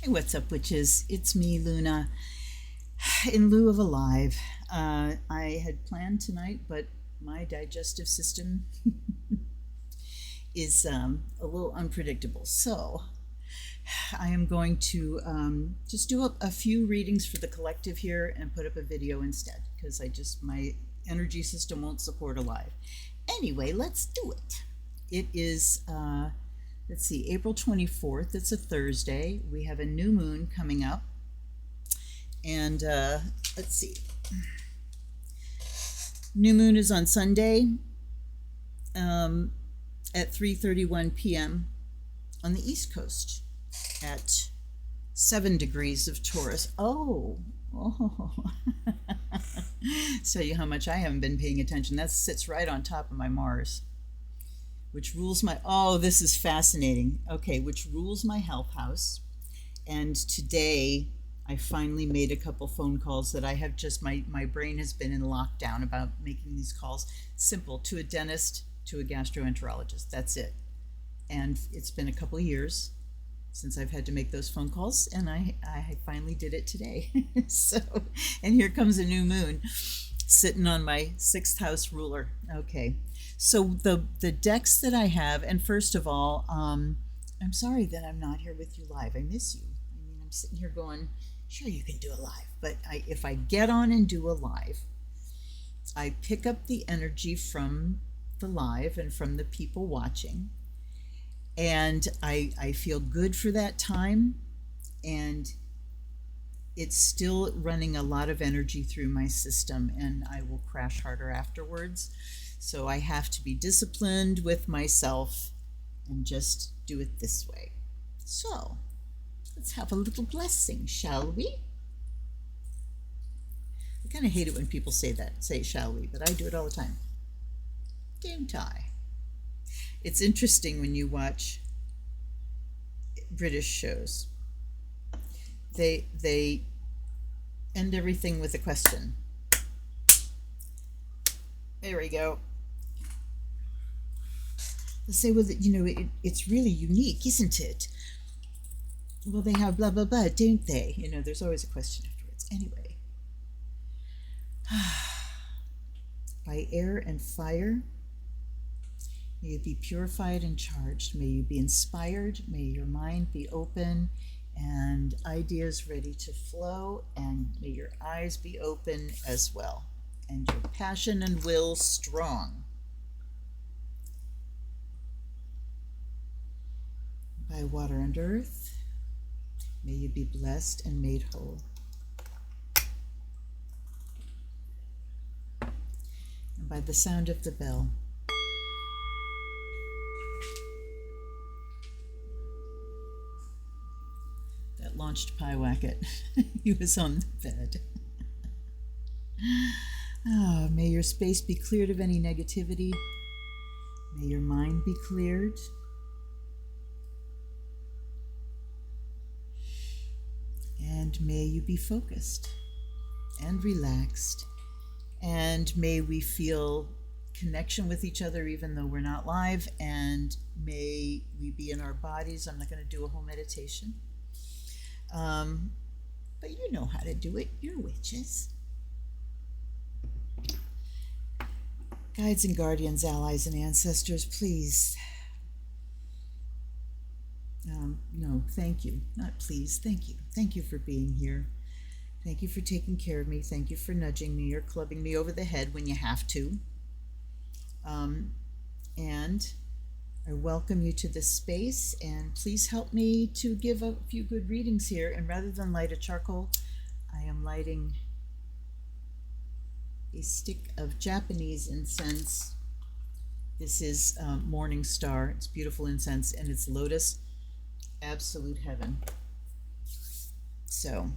Hey, what's up, witches? It's me, Luna, in lieu of a live. I had planned tonight, but my digestive system is a little unpredictable. So I am going to just do a few readings for the collective here and put up a video instead because my energy system won't support a live. Anyway, let's do it. It is let's see, April 24th. It's a Thursday. We have a new moon coming up. And let's see. New moon is on Sunday at 3:31 p.m. on the East Coast at 7 degrees of Taurus. Oh. Tell you how much I haven't been paying attention. That sits right on top of my Mars, which rules my, oh, this is fascinating. Okay, which rules my health house. And today I finally made a couple phone calls that I have just, my brain has been in lockdown about making these calls. Simple, to a dentist, to a gastroenterologist, that's it. And it's been a couple of years since I've had to make those phone calls, and I finally did it today. So, and here comes a new moon sitting on my 6th house ruler. Okay. So the decks that I have, and first of all, I'm sorry that I'm not here with you live. I miss you. I mean, I'm sitting here going, sure, you can do a live, but if I get on and do a live, I pick up the energy from the live and from the people watching, and I feel good for that time, and it's still running a lot of energy through my system, and I will crash harder afterwards. So I have to be disciplined with myself and just do it this way. So let's have a little blessing, shall we? I kind of hate it when people say shall we, but I do it all the time. Don't I? It's interesting when you watch British shows. They end everything with a question. There we go. They say, well, it's really unique, isn't it? Well, they have blah, blah, blah, don't they? There's always a question afterwards. Anyway. By air and fire, may you be purified and charged. May you be inspired. May your mind be open and ideas ready to flow. And may your eyes be open as well. And your passion and will strong. By water and earth, may you be blessed and made whole. And by the sound of the bell, that launched Pyewacket. He was on the bed. Oh, may your space be cleared of any negativity. May your mind be cleared. And may you be focused and relaxed. And may we feel connection with each other even though we're not live. And may we be in our bodies. I'm not going to do a whole meditation. But you know how to do it. You're witches. Guides and guardians, allies and ancestors, please. No, thank you. Not please, thank you. Thank you for being here. Thank you for taking care of me. Thank you for nudging me or clubbing me over the head when you have to. And I welcome you to this space, and please help me to give a few good readings here. And rather than light a charcoal, I am lighting a stick of Japanese incense. This is Morning Star. It's beautiful incense, and it's lotus, absolute heaven. So,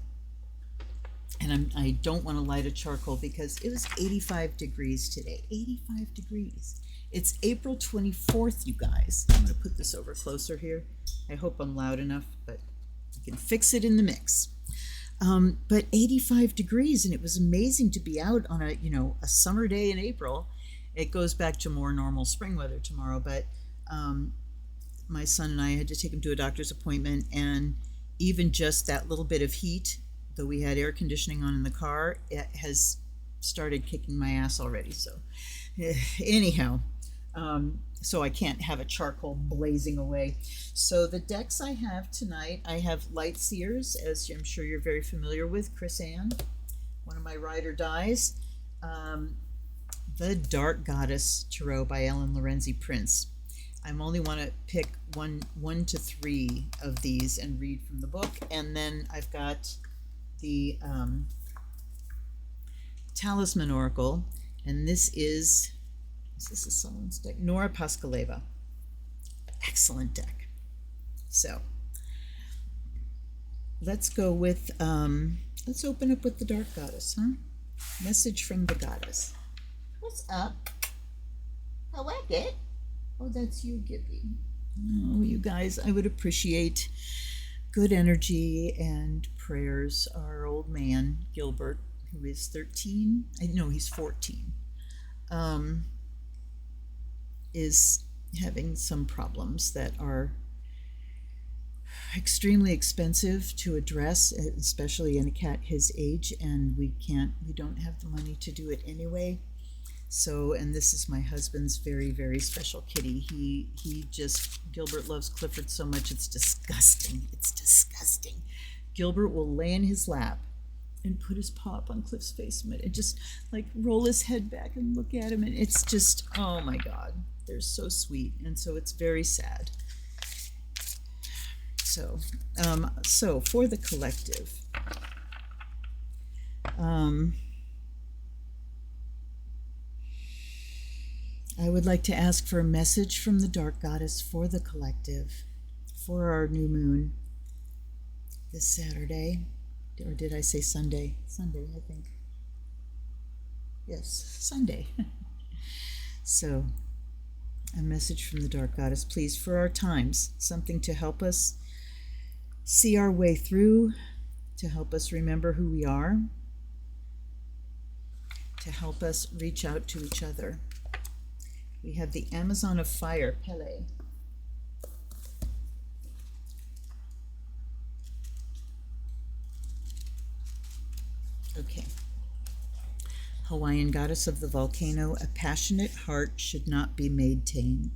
and I don't want to light a charcoal because it was 85 degrees today. 85 degrees. It's April 24th, you guys. I'm going to put this over closer here. I hope I'm loud enough, but you can fix it in the mix. But 85 degrees, and it was amazing to be out on a summer day in April. It goes back to more normal spring weather tomorrow, but my son and I had to take him to a doctor's appointment, and even just that little bit of heat, though we had air conditioning on in the car, it has started kicking my ass already. So anyhow, so I can't have a charcoal blazing away. So the decks I have tonight, I have Light Seers, as I'm sure you're very familiar with, Chris Ann, one of my ride or dies. The Dark Goddess Tarot by Ellen Lorenzi Prince. I only want to pick one to three of these and read from the book. And then I've got the Talisman Oracle, and this is this a someone's deck? Nora Paskaleva. Excellent deck. So let's go with, let's open up with the Dark Goddess, huh? Message from the Goddess. What's up? I like it. Oh, that's you, Gibby. Oh, you guys, I would appreciate good energy and prayers. Our old man, Gilbert, who is 13, I know he's 14, is having some problems that are extremely expensive to address, especially in a cat his age, and we don't have the money to do it anyway. So, and this is my husband's very, very special kitty. Gilbert loves Clifford so much, it's disgusting. It's disgusting. Gilbert will lay in his lap and put his paw up on Cliff's face and just like roll his head back and look at him. And it's just, oh my God, they're so sweet. And so it's very sad. So, so for the collective, I would like to ask for a message from the Dark Goddess for the collective, for our new moon this Saturday, or did I say Sunday? Sunday, I think. Yes, Sunday. So, a message from the Dark Goddess, please, for our times, something to help us see our way through, to help us remember who we are, to help us reach out to each other. We have the Amazon of Fire, Pele. Okay. Hawaiian goddess of the volcano, a passionate heart should not be made tame.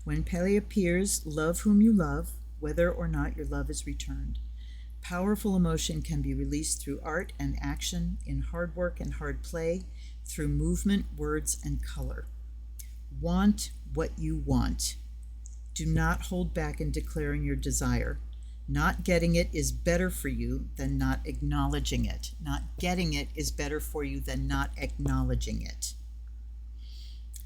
When Pele appears, love whom you love, whether or not your love is returned. Powerful emotion can be released through art and action, in hard work and hard play, through movement, words, and color. Want what you want. Do not hold back in declaring your desire. Not getting it is better for you than not acknowledging it. Not getting it is better for you than not acknowledging it.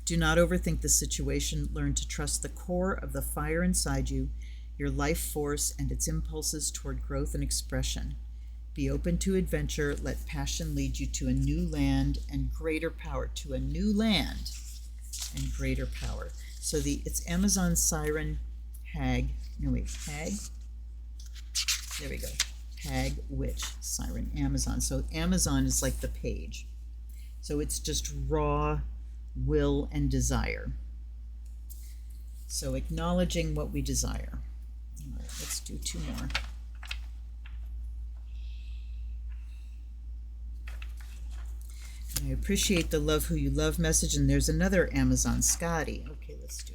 Do not overthink the situation. Learn to trust the core of the fire inside you, your life force, and its impulses toward growth and expression. Be open to adventure. Let passion lead you to a new land and greater power. To a new land and greater power. So it's Amazon Siren Hag. No, wait, Hag? There we go. Hag, Witch, Siren, Amazon. So Amazon is like the page. So it's just raw will and desire. So acknowledging what we desire. All right, let's do two more. I appreciate the love who you love message, and there's another Amazon, Scotty. Okay, let's do.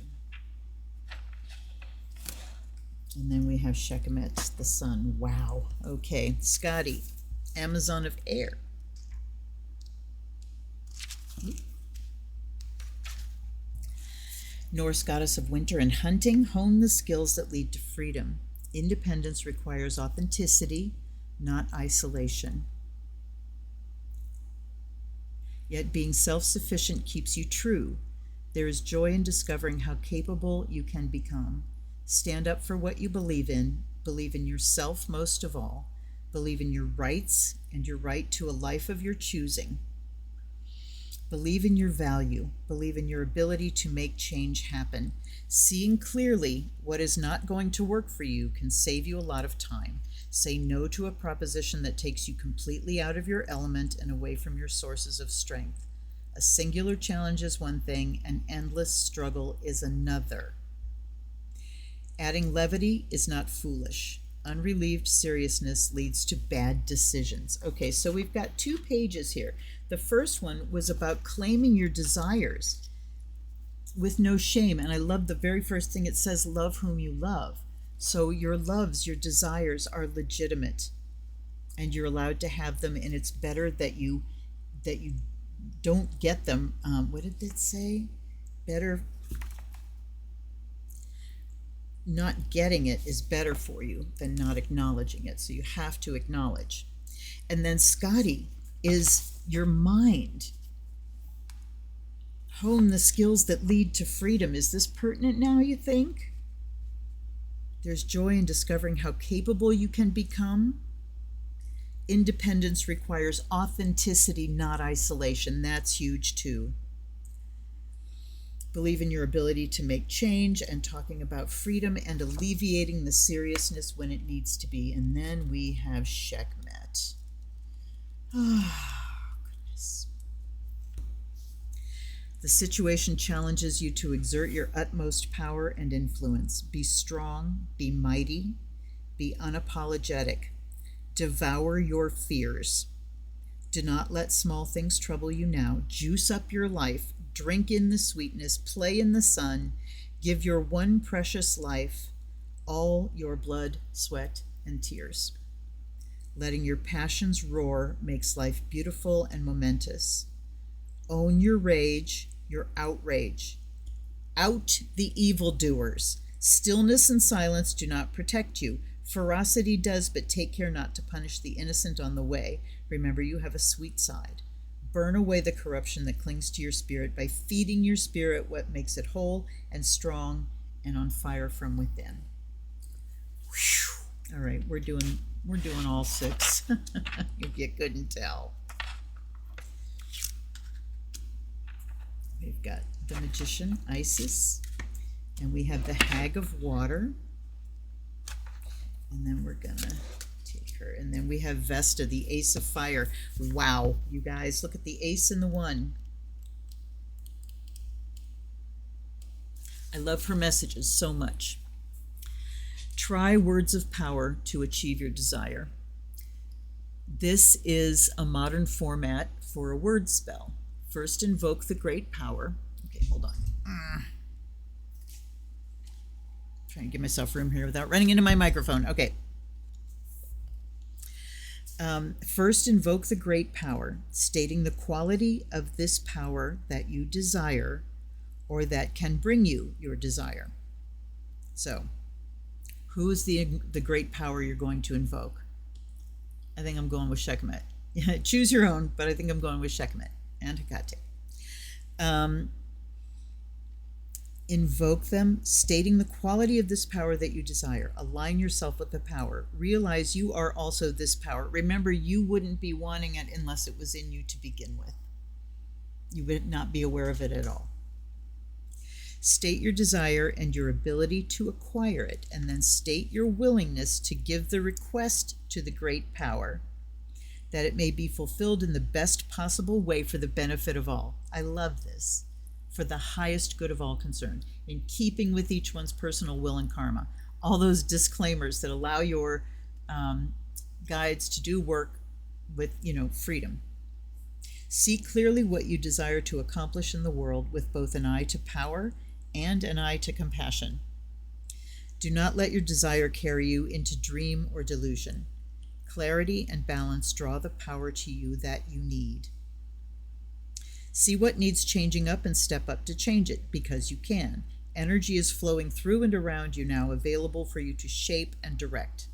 And then we have Shekhemet, the sun. Wow. Okay, Scotty, Amazon of air. Norse goddess of winter and hunting, hone the skills that lead to freedom. Independence requires authenticity, not isolation. Yet being self-sufficient keeps you true. There is joy in discovering how capable you can become. Stand up for what you believe in yourself most of all, believe in your rights and your right to a life of your choosing. Believe in your value, believe in your ability to make change happen. Seeing clearly what is not going to work for you can save you a lot of time. Say no to a proposition that takes you completely out of your element and away from your sources of strength. A singular challenge is one thing, an endless struggle is another. Adding levity is not foolish. Unrelieved seriousness leads to bad decisions. Okay, so we've got 2 pages here. The first one was about claiming your desires with no shame. And I love the very first thing it says, love whom you love. So your loves, your desires are legitimate, and you're allowed to have them, and it's better that you don't get them. What did it say? Better not getting it is better for you than not acknowledging it. So you have to acknowledge. And then Scotty is your mind. Hone the skills that lead to freedom. Is this pertinent now, you think? There's joy in discovering how capable you can become. Independence requires authenticity, not isolation. That's huge too. Believe in your ability to make change, and talking about freedom and alleviating the seriousness when it needs to be. And then we have Sekhmet. Oh, goodness. The situation challenges you to exert your utmost power and influence. Be strong, be mighty, be unapologetic. Devour your fears. Do not let small things trouble you now. Juice up your life. Drink in the sweetness, play in the sun, give your one precious life all your blood, sweat, and tears. Letting your passions roar makes life beautiful and momentous. Own your rage, your outrage. Out the evildoers. Stillness and silence do not protect you. Ferocity does, but take care not to punish the innocent on the way. Remember, you have a sweet side. Burn away the corruption that clings to your spirit by feeding your spirit what makes it whole and strong and on fire from within. Whew. All right, we're doing all 6. If you couldn't tell. We've got the Magician, Isis, and we have the Hag of Water. And then we're gonna take her. And then we have Vesta, the Ace of Fire. Wow, you guys, look at the ace and the 1. I love her messages so much. Try words of power to achieve your desire. This is a modern format for a word spell. First, invoke the great power. Okay, hold on. Trying to give myself room here without running into my microphone. Okay. First, invoke the great power, stating the quality of this power that you desire or that can bring you your desire. So, who is the great power you're going to invoke? I think I'm going with Sekhmet. Choose your own, but I think I'm going with Sekhmet and Hecate. Invoke them, stating the quality of this power that you desire. Align yourself with the power. Realize you are also this power. Remember, you wouldn't be wanting it unless it was in you to begin with. You would not be aware of it at all. State your desire and your ability to acquire it, and then state your willingness to give the request to the great power, that it may be fulfilled in the best possible way for the benefit of all. I love this. For the highest good of all concerned, in keeping with each one's personal will and karma. All those disclaimers that allow your guides to do work with, freedom. See clearly what you desire to accomplish in the world with both an eye to power and an eye to compassion. Do not let your desire carry you into dream or delusion. Clarity and balance draw the power to you that you need. See what needs changing up and step up to change it, because you can. Energy is flowing through and around you now, available for you to shape and direct.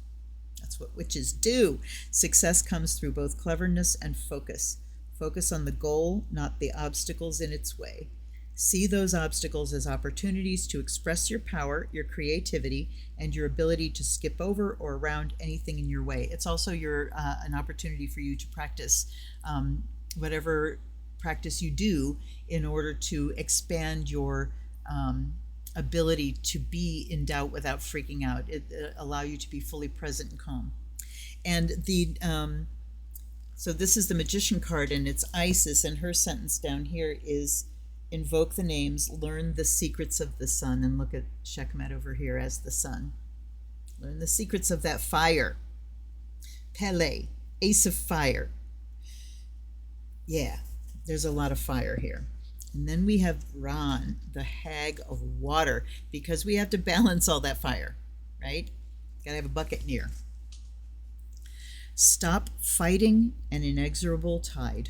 That's what witches do. Success comes through both cleverness and focus. Focus on the goal, not the obstacles in its way. See those obstacles as opportunities to express your power, your creativity, and your ability to skip over or around anything in your way. It's also an opportunity for you to practice whatever practice you do in order to expand your ability to be in doubt without freaking out. It allow you to be fully present and calm. And so this is the Magician card, and it's Isis, and her sentence down here is invoke the names, learn the secrets of the sun, and look at Sekhmet over here as the sun. Learn the secrets of that fire. Pele, ace of fire. Yeah, there's a lot of fire here. And then we have Ran, the hag of water, because we have to balance all that fire, right? Gotta have a bucket near. Stop fighting an inexorable tide.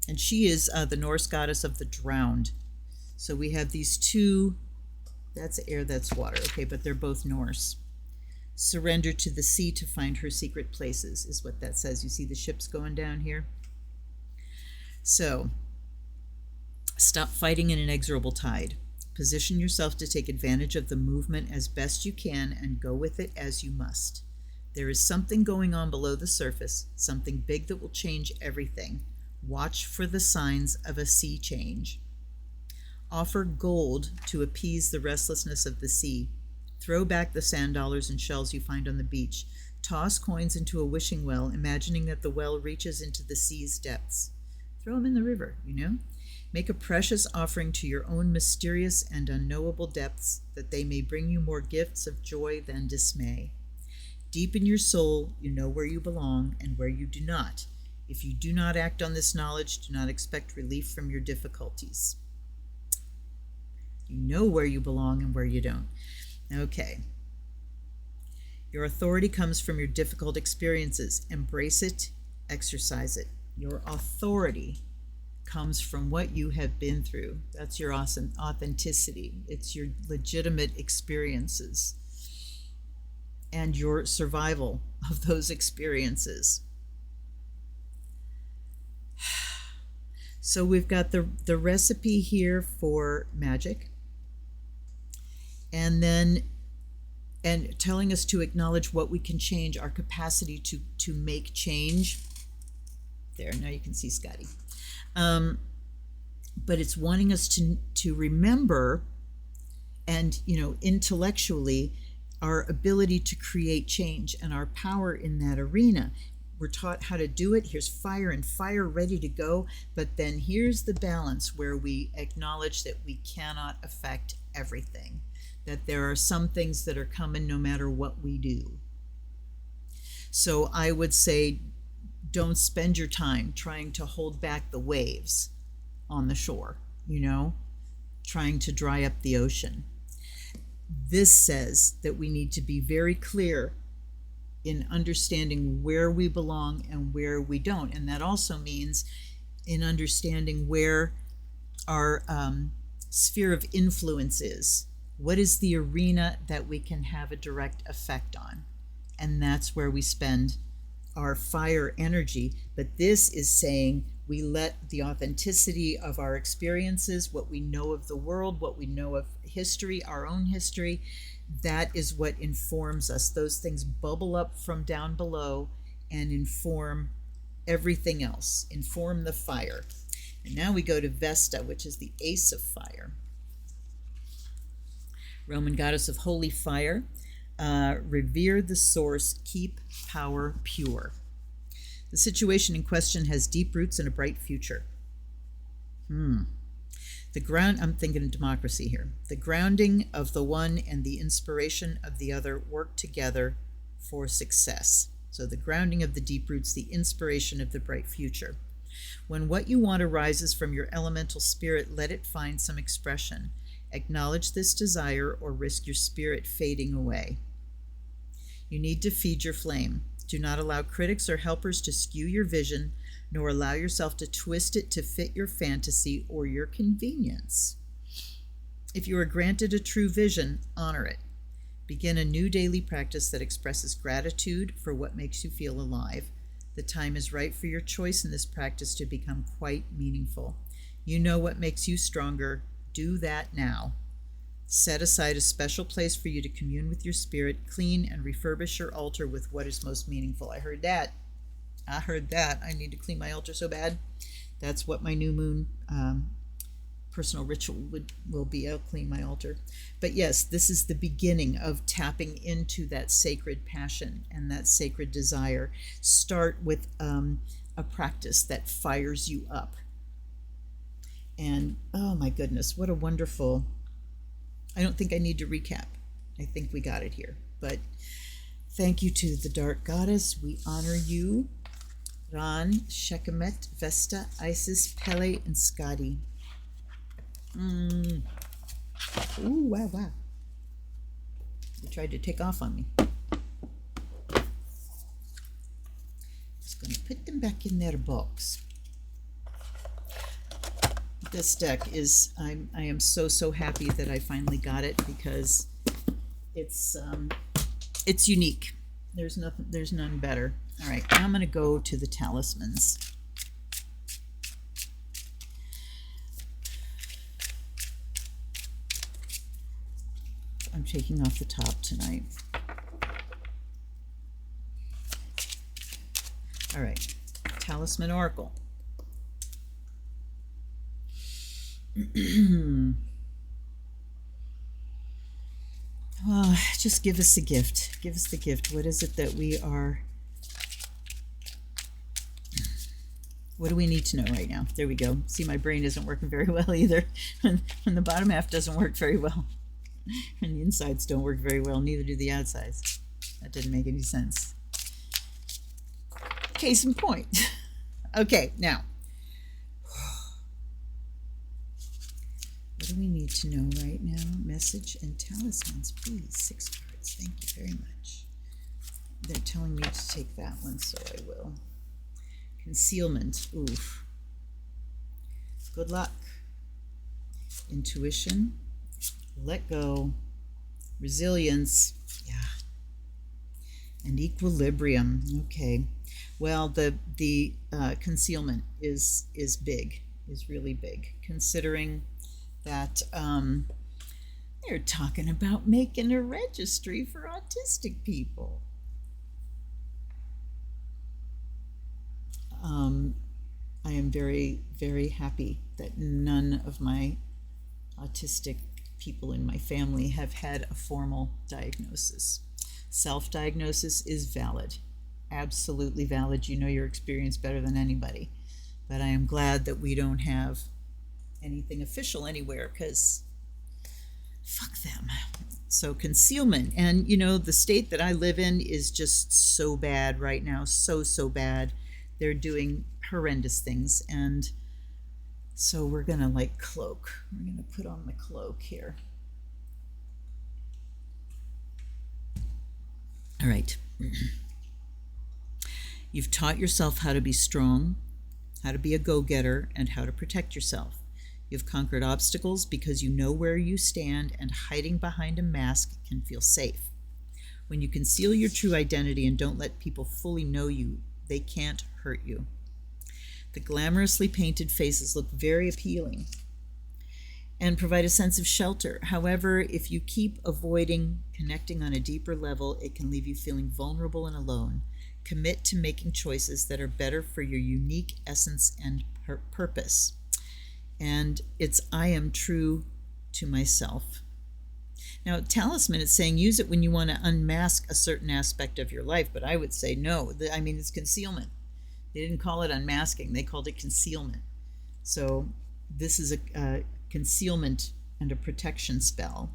And she is the Norse goddess of the drowned. So we have these two, that's air, that's water. Okay, but they're both Norse. Surrender to the sea to find her secret places is what that says. You see the ships going down here? So, stop fighting an inexorable tide. Position yourself to take advantage of the movement as best you can and go with it as you must. There is something going on below the surface, something big that will change everything. Watch for the signs of a sea change. Offer gold to appease the restlessness of the sea. Throw back the sand dollars and shells you find on the beach. Toss coins into a wishing well, imagining that the well reaches into the sea's depths. Throw them in the river, you know? Make a precious offering to your own mysterious and unknowable depths, that they may bring you more gifts of joy than dismay. Deep in your soul, you know where you belong and where you do not. If you do not act on this knowledge, do not expect relief from your difficulties. You know where you belong and where you don't. Okay. Your authority comes from your difficult experiences. Embrace it, exercise it. Your authority comes from what you have been through. That's your awesome authenticity. It's your legitimate experiences and your survival of those experiences. So we've got the recipe here for magic, and telling us to acknowledge what we can change, our capacity to make change. There, now you can see Scotty. But it's wanting us to remember, and intellectually, our ability to create change and our power in that arena. We're taught how to do it. Here's fire and fire ready to go. But then here's the balance where we acknowledge that we cannot affect everything, that there are some things that are coming no matter what we do. So I would say, don't spend your time trying to hold back the waves on the shore, trying to dry up the ocean. This says that we need to be very clear in understanding where we belong and where we don't. And that also means in understanding where our sphere of influence is. What is the arena that we can have a direct effect on? And that's where we spend our fire energy. But this is saying we let the authenticity of our experiences, what we know of the world, what we know of history, our own history, that is what informs us. Those things bubble up from down below and inform everything else, inform the fire. And now we go to Vesta, which is the ace of fire. Roman goddess of holy fire. Revere the source, keep power pure. The situation in question has deep roots and a bright future. I'm thinking of democracy here. The grounding of the one and the inspiration of the other work together for success. So the grounding of the deep roots, the inspiration of the bright future. When what you want arises from your elemental spirit, let it find some expression. Acknowledge this desire or risk your spirit fading away. You need to feed your flame. Do not allow critics or helpers to skew your vision, nor allow yourself to twist it to fit your fantasy or your convenience. If you are granted a true vision, honor it. Begin a new daily practice that expresses gratitude for what makes you feel alive. The time is right for your choice in this practice to become quite meaningful. You know what makes you stronger. Do that now. Set aside a special place for you to commune with your spirit, clean and refurbish your altar with what is most meaningful. I heard that. I need to clean my altar so bad. That's what my new moon personal ritual will be. I'll clean my altar. But yes, this is the beginning of tapping into that sacred passion and that sacred desire. Start with a practice that fires you up. And oh my goodness, what a wonderful, I don't think I need to recap. I think we got it here. But thank you to the Dark Goddess. We honor you. Ran, Shekhemet, Vesta, Isis, Pele, and Skadi. Ooh, wow, wow. You tried to take off on me. Just going to put them back in their box. This deck is, I am so happy that I finally got it, because it's unique. There's none better. All right, now I'm going to go to the talismans. I'm taking off the top tonight. All right, Talisman Oracle. Oh, just give us a gift. Give us the gift. What is it that we are... What do we need to know right now? There we go. See, my brain isn't working very well either. When the bottom half doesn't work very well. And the insides don't work very well, neither do the outsides. That didn't make any sense. Case in point. Okay, now. What do we need to know right now? Message and talismans, please. 6 cards. Thank you very much. They're telling me to take that one, so I will. Concealment. Oof. Good luck. Intuition. Let go. Resilience. Yeah. And equilibrium. Okay. Well, the concealment is big. Is really big, considering that they're talking about making a registry for autistic people. I am very, very happy that none of my autistic people in my family have had a formal diagnosis. Self-diagnosis is valid, absolutely valid. You know your experience better than anybody. But I am glad that we don't have anything official anywhere, because fuck them. So concealment, and you know, the state that I live in is just so bad right now, so bad. They're doing horrendous things, and so we're gonna like cloak. We're gonna put on the cloak here. All right. You've taught yourself how to be strong, how to be a go-getter, and how to protect yourself. You've conquered obstacles because you know where you stand, and hiding behind a mask can feel safe. When you conceal your true identity and don't let people fully know you, they can't hurt you. The glamorously painted faces look very appealing and provide a sense of shelter. However, if you keep avoiding connecting on a deeper level, it can leave you feeling vulnerable and alone. Commit to making choices that are better for your unique essence and purpose. And it's, I am true to myself. Now, talisman, it's saying use it when you want to unmask a certain aspect of your life, but I would say no. I mean, it's concealment. They didn't call it unmasking, they called it concealment. So this is a concealment and a protection spell.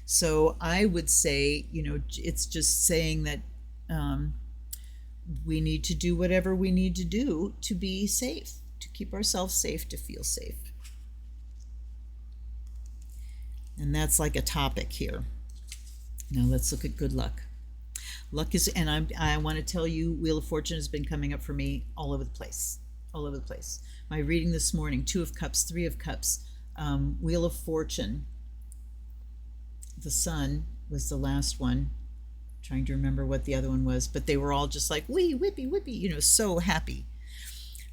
So I would say, you know, it's just saying that we need to do whatever we need to do to be safe, to keep ourselves safe, to feel safe. And that's like a topic here. Now let's look at good luck. Luck is, and I want to tell you, Wheel of Fortune has been coming up for me all over the place, all over the place. My reading this morning, 2 of Cups, 3 of Cups, Wheel of Fortune. The Sun was the last one. Trying to remember what the other one was, but they were all just like, wee, whippy, whippy, you know, so happy.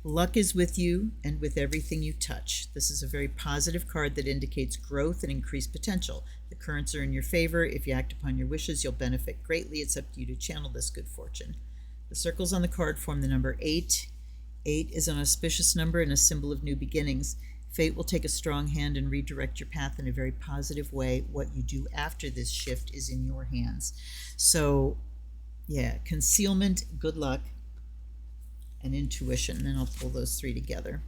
Luck is with you and with everything you touch. This is a very positive card that indicates growth and increased potential. The currents are in your favor. If you act upon your wishes, you'll benefit greatly. It's up to you to channel this good fortune. The circles on the card form the number 8. 8 is an auspicious number and a symbol of new beginnings. Fate will take a strong hand and redirect your path in a very positive way. What you do after this shift is in your hands. So, yeah, concealment, good luck, and intuition. And then I'll pull those 3 together.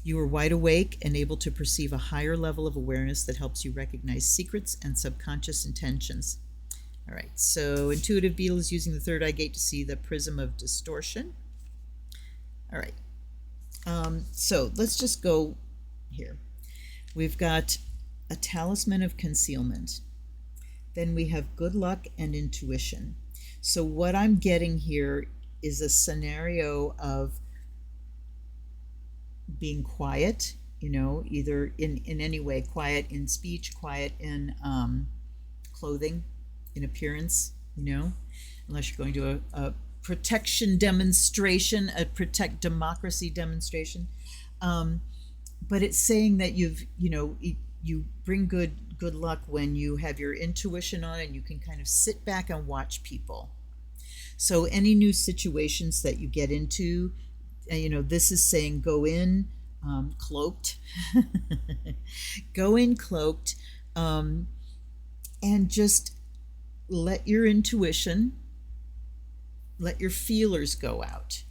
You are wide awake and able to perceive a higher level of awareness that helps you recognize secrets and subconscious intentions. All right, so intuitive beetle is using the third eye gate to see the prism of distortion. All right, so let's just go here. We've got a talisman of concealment. Then we have good luck and intuition. So what I'm getting here is a scenario of being quiet, either in any way, quiet in speech, quiet in clothing, in appearance, unless you're going to a protection demonstration, a protect democracy demonstration. But it's saying that you bring good luck when you have your intuition on and you can kind of sit back and watch people. So any new situations that you get into, this is saying go in cloaked, go in cloaked, and just let your intuition, let your feelers go out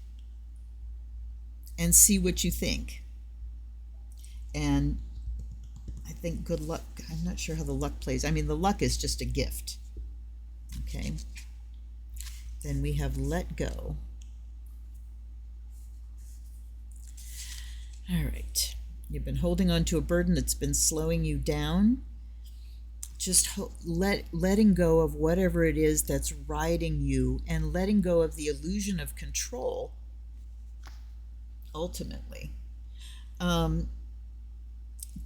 and see what you think. And I think good luck, I'm not sure how the luck plays. I mean, the luck is just a gift. Okay. Then we have let go. All right. You've been holding on to a burden that's been slowing you down. Just letting go of whatever it is that's riding you and letting go of the illusion of control, ultimately.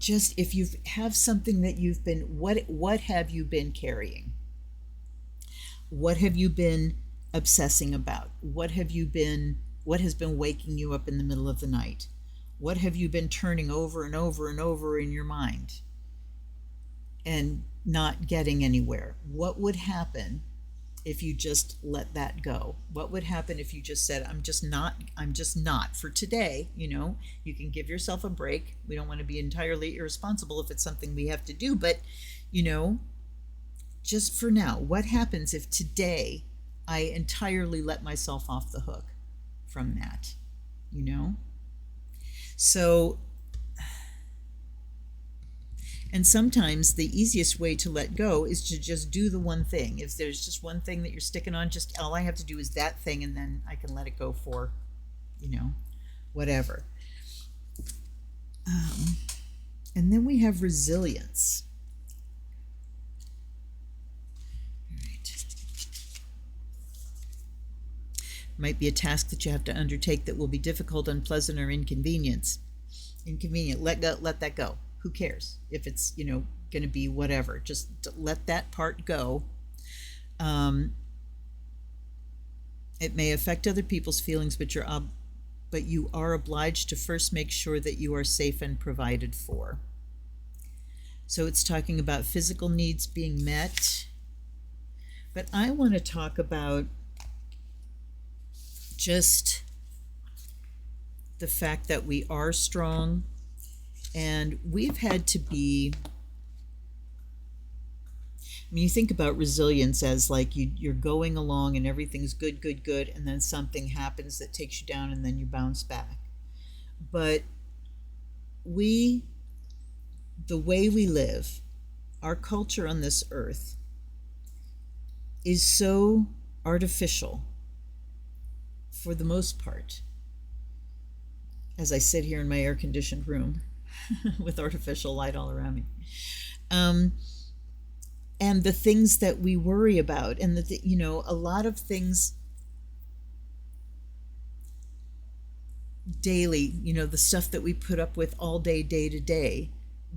Just if you have something that you've been, what have you been carrying? What have you been obsessing about? What has been waking you up in the middle of the night? What have you been turning over and over and over in your mind and not getting anywhere? What would happen if you just let that go? What would happen if you just said, I'm just not for today? You can give yourself a break. We don't want to be entirely irresponsible if it's something we have to do, but just for now, what happens if today I entirely let myself off the hook from that? So, and sometimes the easiest way to let go is to just do the one thing. If there's just one thing that you're sticking on, just all I have to do is that thing, and then I can let it go for, whatever. And then we have resilience. All right. Might be a task that you have to undertake that will be difficult, unpleasant, or inconvenient. Let that go. Who cares if it's going to be whatever? Just let that part go. It may affect other people's feelings, but you are obliged to first make sure that you are safe and provided for. So it's talking about physical needs being met, but I want to talk about just the fact that we are strong. And we've had to be, you think about resilience as like you're going along and everything's good, and then something happens that takes you down and then you bounce back. But the way we live, our culture on this earth is so artificial for the most part. As I sit here in my air-conditioned room, with artificial light all around me, and the things that we worry about, and a lot of things daily, the stuff that we put up with all day to day,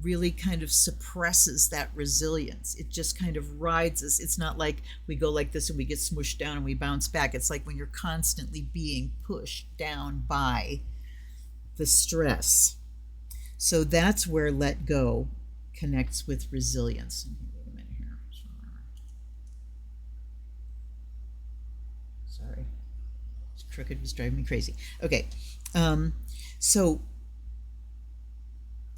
really kind of suppresses that resilience. It just kind of rides us. It's not like we go like this and we get smushed down and we bounce back. It's like when you're constantly being pushed down by the stress. So that's where let go connects with resilience. Wait a minute here. Sorry. It's crooked, was driving me crazy. Okay. So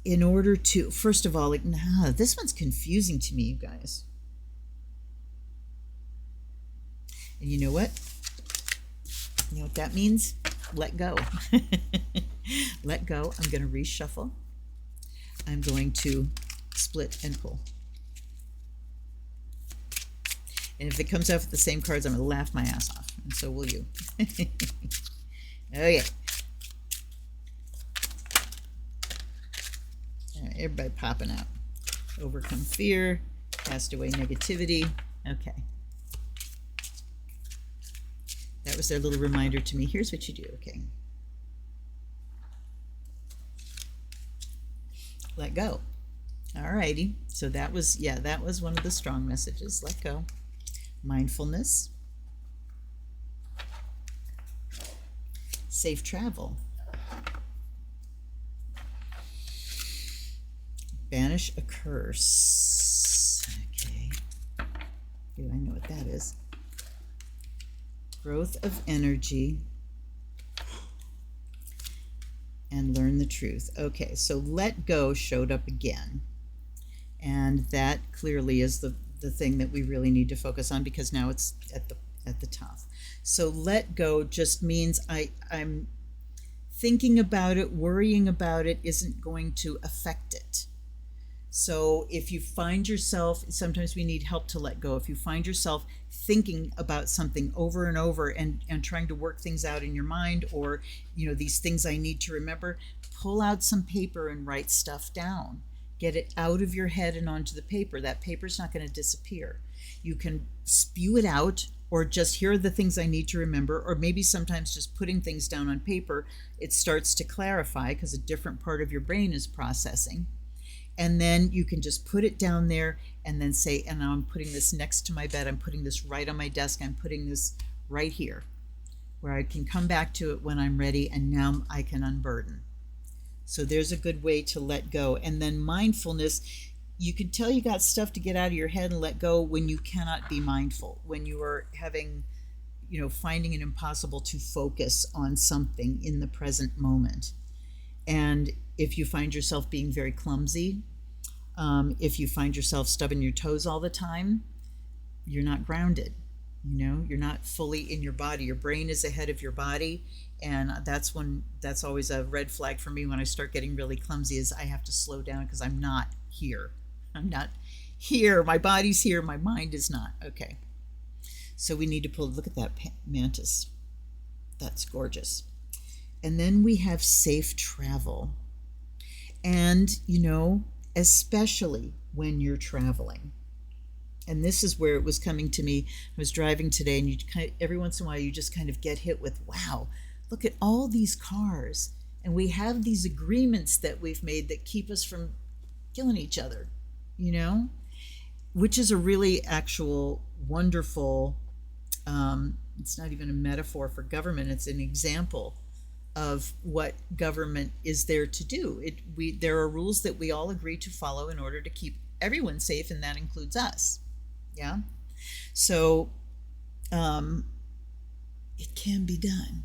in order to, first of all, this one's confusing to me, you guys. And you know what? You know what that means? let go. Let go. I'm going to reshuffle. I'm going to split and pull. And if it comes out with the same cards, I'm going to laugh my ass off. And so will you. Okay. All right, everybody popping out. Overcome fear. Cast away negativity. Okay. That was their little reminder to me. Here's what you do. Okay. Let go. All righty. So that was, yeah, that was one of the strong messages. Let go. Mindfulness, safe travel, banish a curse. Okay, do I know what that is? Growth of energy, and learn the truth. Okay, so let go showed up again, and that clearly is the thing that we really need to focus on, because now it's at the top. So let go just means I'm thinking about it, worrying about it isn't going to affect it. So if you find yourself, sometimes we need help to let go. If you find yourself thinking about something over and over and trying to work things out in your mind, or these things I need to remember, pull out some paper and write stuff down. Get it out of your head and onto the paper. That paper's not going to disappear. You can spew it out, or just, here are the things I need to remember, or maybe sometimes just putting things down on paper, it starts to clarify because a different part of your brain is processing. And then you can just put it down there and then say, and now I'm putting this next to my bed, I'm putting this right on my desk, I'm putting this right here, where I can come back to it when I'm ready, and now I can unburden. So there's a good way to let go. And then mindfulness, you can tell you got stuff to get out of your head and let go when you cannot be mindful, when you are having, finding it impossible to focus on something in the present moment. And if you find yourself being very clumsy, if you find yourself stubbing your toes all the time, you're not grounded. You're not fully in your body. Your brain is ahead of your body. And that's always a red flag for me when I start getting really clumsy, is I have to slow down, because I'm not here. I'm not here. My body's here. My mind is not. Okay. So we need to look at that mantis. That's gorgeous. And then we have safe travel. And, especially when you're traveling. And this is where it was coming to me. I was driving today, and every once in a while you just kind of get hit with, wow, look at all these cars. And we have these agreements that we've made that keep us from killing each other, which is a really actual wonderful, it's not even a metaphor for government, it's an example of what government is there to do. There are rules that we all agree to follow in order to keep everyone safe, and that includes us. Yeah. So it can be done.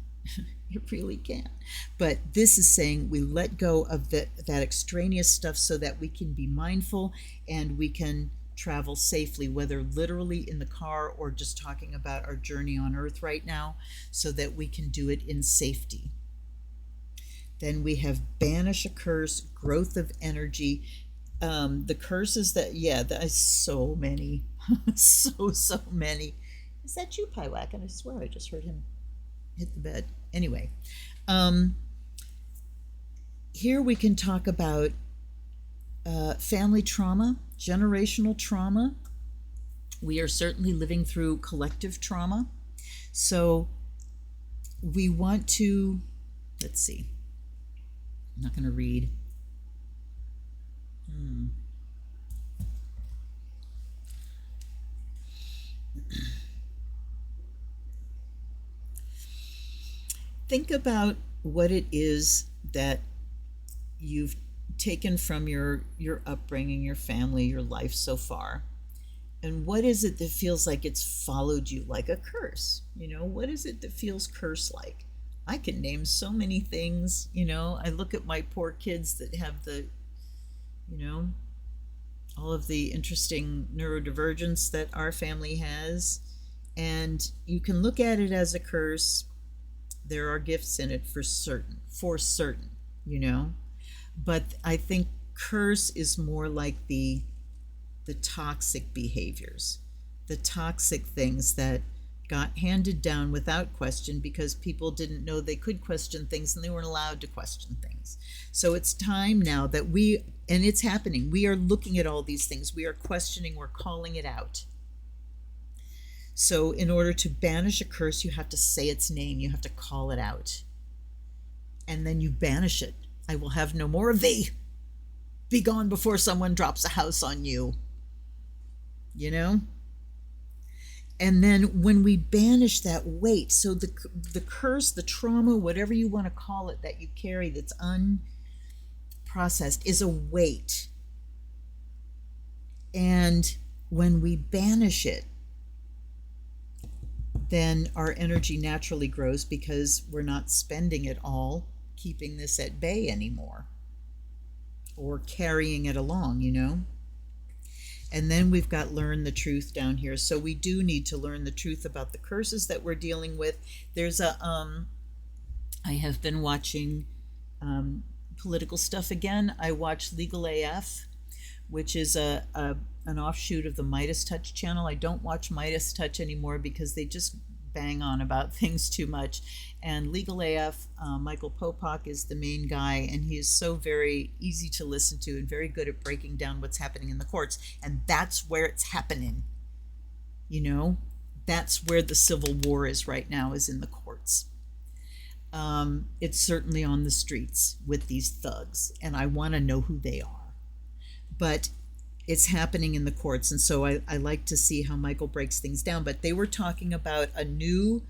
It really can. But this is saying we let go of that extraneous stuff so that we can be mindful and we can travel safely, whether literally in the car or just talking about our journey on Earth right now, so that we can do it in safety. Then we have banish a curse, growth of energy. The curses that is so many. so many. Is that you, Pyewack? And I swear I just heard him hit the bed. Anyway, here we can talk about family trauma, generational trauma. We are certainly living through collective trauma. So we want to, let's see, I'm not going to read. Think about what it is that you've taken from your upbringing, your family, your life so far. And what is it that feels like it's followed you like a curse? What is it that feels curse-like? I can name so many things. I look at my poor kids that have the, all of the interesting neurodivergence that our family has. And you can look at it as a curse, There are gifts in it for certain, you know. But I think curse is more like the toxic behaviors, the toxic things that got handed down without question because people didn't know they could question things and they weren't allowed to question things. So it's time now that and it's happening, we are looking at all these things, we are questioning, we're calling it out. So in order to banish a curse, you have to say its name, you have to call it out, and then you banish it. I will have no more of thee. Be gone before someone drops a house on you. You know? And then when we banish that weight, so the curse, the trauma, whatever you want to call it, that you carry that's unprocessed is a weight. And when we banish it, then our energy naturally grows because we're not spending it all keeping this at bay anymore or carrying it along, you know. And then we've got learn the truth down here. So we do need to learn the truth about the curses that we're dealing with. There's I have been watching political stuff again. I watch Legal AF, which is an offshoot of the Midas Touch channel. I don't watch Midas Touch anymore because they just bang on about things too much. And Legal AF, Michael Popak is the main guy, and he is so very easy to listen to and very good at breaking down what's happening in the courts. And that's where it's happening. You know, that's where the civil war is right now, is in the courts. It's certainly on the streets with these thugs, and I want to know who they are. But it's happening in the courts, and so I like to see how Michael breaks things down. But they were talking about a new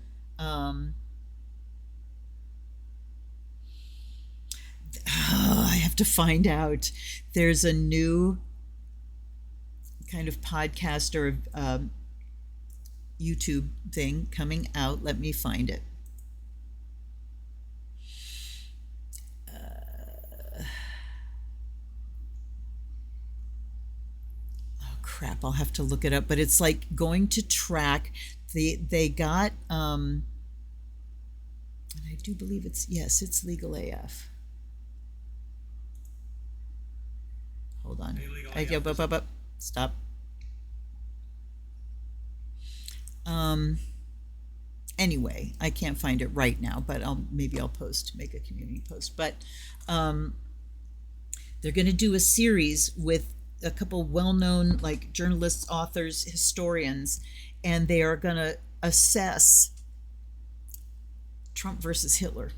I have to find out. There's a new kind of podcast or YouTube thing coming out. Let me find it. Crap, I'll have to look it up, but it's like going to track they got and I do believe it's Legal AF. Hold on. Stop. Anyway, I can't find it right now, but maybe I'll make a community post. But they're going to do a series with a couple well-known like journalists, authors, historians, and they are going to assess Trump versus Hitler.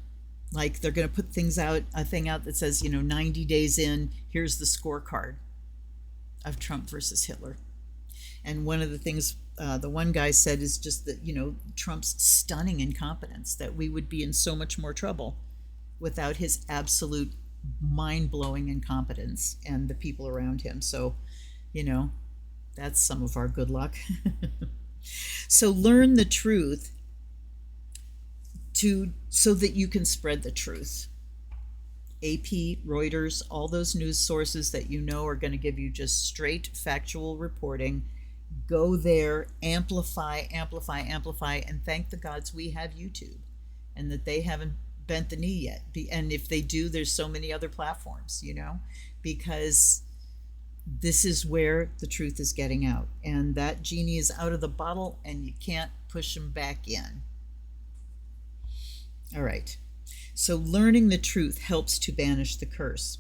Like they're going to put a thing out that says, 90 days in, here's the scorecard of Trump versus Hitler. And one of the things the one guy said is just that, Trump's stunning incompetence, that we would be in so much more trouble without his absolute mind-blowing incompetence and the people around him. So, that's some of our good luck. So learn the truth so that you can spread the truth. AP, Reuters, all those news sources that are going to give you just straight factual reporting. Go there, amplify, and thank the gods we have YouTube and that they haven't bent the knee yet. And if they do, there's so many other platforms, because this is where the truth is getting out. And that genie is out of the bottle and you can't push him back in. All right. So learning the truth helps to banish the curse.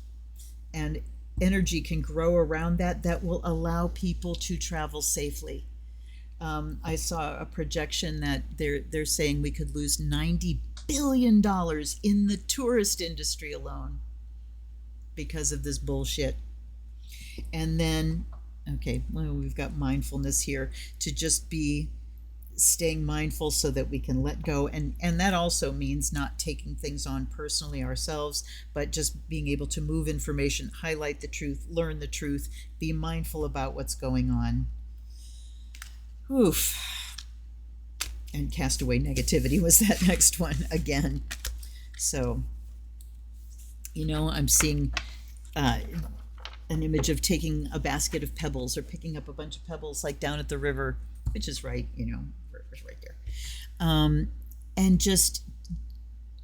And energy can grow around that will allow people to travel safely. I saw a projection that they're saying we could lose $90 billion in the tourist industry alone because of this bullshit. And then, we've got mindfulness here, to just be staying mindful so that we can let go. And that also means not taking things on personally ourselves, but just being able to move information, highlight the truth, learn the truth, be mindful about what's going on. Oof. And cast away negativity was that next one again. So, I'm seeing an image of taking a basket of pebbles or picking up a bunch of pebbles like down at the river, which is right, river's right there. And just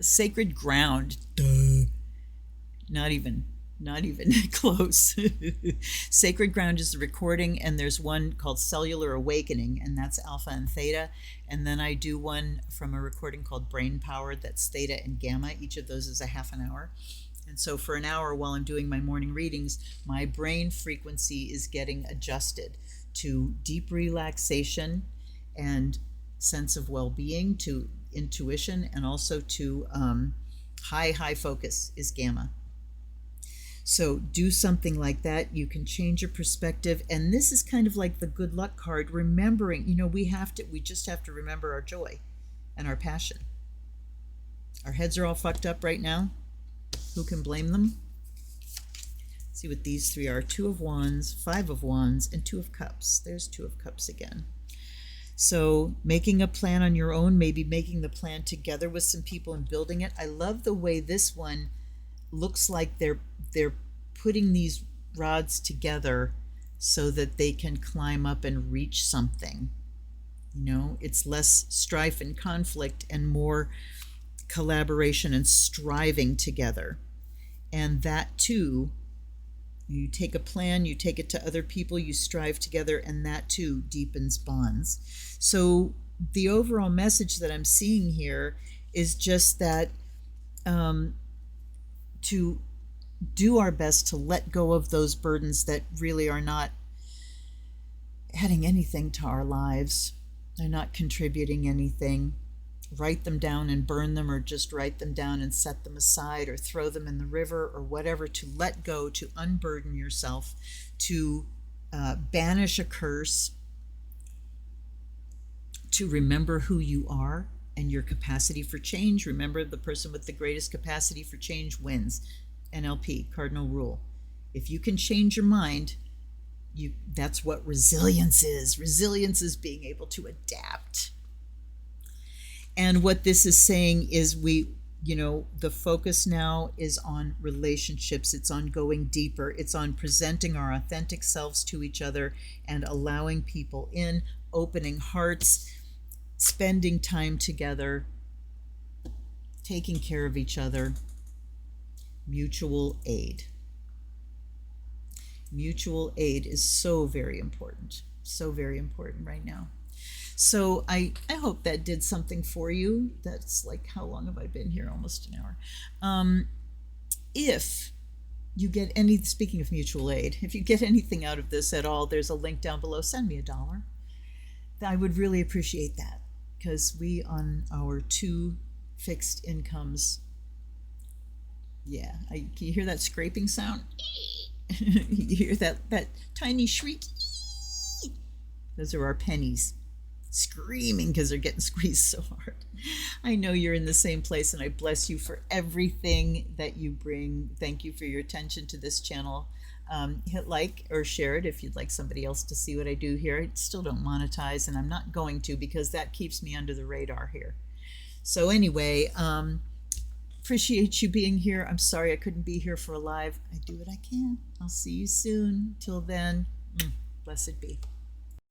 Sacred ground. Duh. Not even close. Sacred ground is the recording, and there's one called Cellular Awakening, and that's alpha and theta. And then I do one from a recording called Brain Power, that's theta and gamma. Each of those is a half an hour. And so for an hour while I'm doing my morning readings, my brain frequency is getting adjusted to deep relaxation and sense of well-being, to intuition, and also to high focus is gamma. So do something like that. You can change your perspective. And this is kind of like the good luck card, remembering, we just have to remember our joy and our passion. Our heads are all fucked up right now. Who can blame them? Let's see what these three are. 2 of Wands, 5 of Wands, and 2 of Cups. There's 2 of Cups again. So making a plan on your own, maybe making the plan together with some people and building it. I love the way this one looks like they're putting these rods together so that they can climb up and reach something. It's less strife and conflict and more collaboration and striving together. And that too, you take a plan, you take it to other people, you strive together, and that too deepens bonds. So the overall message that I'm seeing here is just that to do our best to let go of those burdens that really are not adding anything to our lives. They're not contributing anything. Write them down and burn them, or just write them down and set them aside, or throw them in the river, or whatever. To let go, to unburden yourself, to banish a curse, to remember who you are and your capacity for change. Remember, the person with the greatest capacity for change wins. NLP, cardinal rule. If you can change your mind, that's what resilience is. Resilience is being able to adapt. And what this is saying is the focus now is on relationships. It's on going deeper. It's on presenting our authentic selves to each other and allowing people in, opening hearts, spending time together, taking care of each other. Mutual aid. Mutual aid is so very important right now. So I hope that did something for you. That's like, how long have I been here? Almost an hour. If you get speaking of mutual aid, if you get anything out of this at all, there's a link down below. Send me $1. I would really appreciate that, because we, on our 2 fixed incomes, can you hear that scraping sound? You hear that tiny shriek? Those are our pennies screaming because they're getting squeezed so hard. I know you're in the same place, and I bless you for everything that you bring. Thank you for your attention to this channel. Hit like or share it if you'd like somebody else to see what I do here. I still don't monetize, and I'm not going to, because that keeps me under the radar here. So anyway, appreciate you being here. I'm sorry I couldn't be here for a live. I do what I can. I'll see you soon. Till then, blessed be.